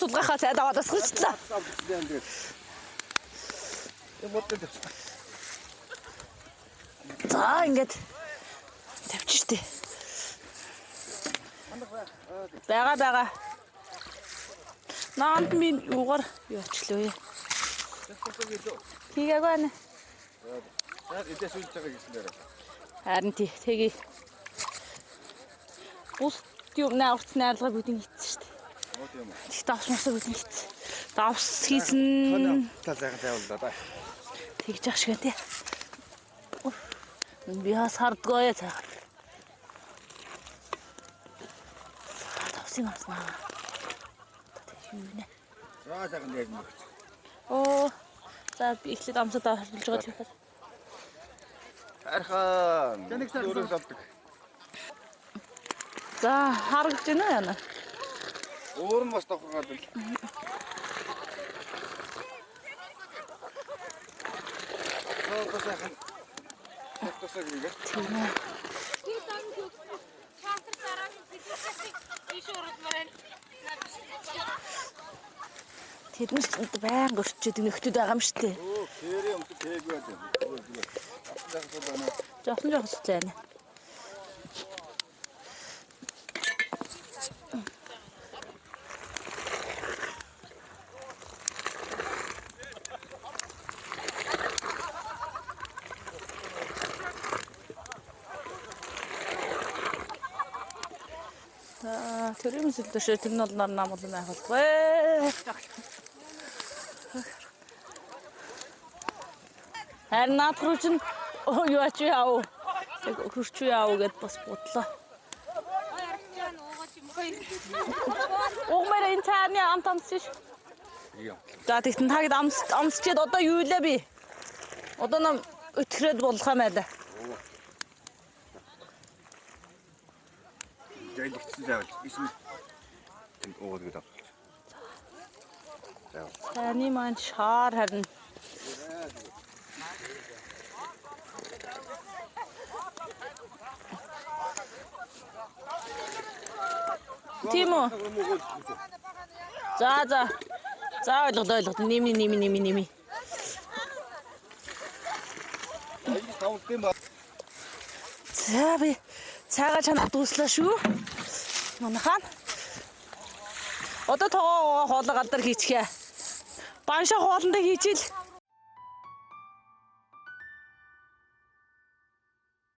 сулгахаа цайд аваад асгачлаа. За ингээд тавьчих штэ. Бага. Наанд минь юугаар явчлаа яа. Тийгээгүй байна. Эдээс үлж байгаа гэсэн дээр. Харин тэгээ. Бус юм наарч найрлага бүдин хийсэн штэ. Тэг давсмасаа бүдин хийсэн. Давс хийсэн. Тал сайхан тавилаа да. Тэгж ах шиг тий. Би хасардгоо цаа. Давсын аснаа. Тэг юу нэ. За сайхан яаж мэгч. Оо. За би ихлэд амсаад харилж байгаа тийм. Хархан. Тэнийх сарсан авдаг. За харагдж байна яана. Өөр нь бас тохроод л. Оо сайхан. Тасаг нэгэ. Тийм ээ. Тэднээс байнга өрчөөд нөхдөд байгаа юм шүү дээ. Оо, кэри өмсөж кэгүй байд. Жохон суцаана. Төрийн сүлдэшээ тэр нь бол нам бол найхалгүй. Харин наад руу чинь юу ач яав. Хурч яав гэд бас бодлоо. Уумаар энэ цааны амт амсчих. Яа. За тэгтэн тагд амсчихэд одоо юу илээ би? Одоо нам өтгөрөөд болох юм байлаа. Жайлгдсан заавал исмэ. Тэнд уугаад гээд авчих. Заавал. Таны маань шаар харин. Тийм үү? За. За ойлголоо. Ними. За би цайгаа чанаад дуслаа шүү. Манайхан. Одоо тоогоо хоолой галдар хийчихье. Баншаа хоолндоо хийчихэл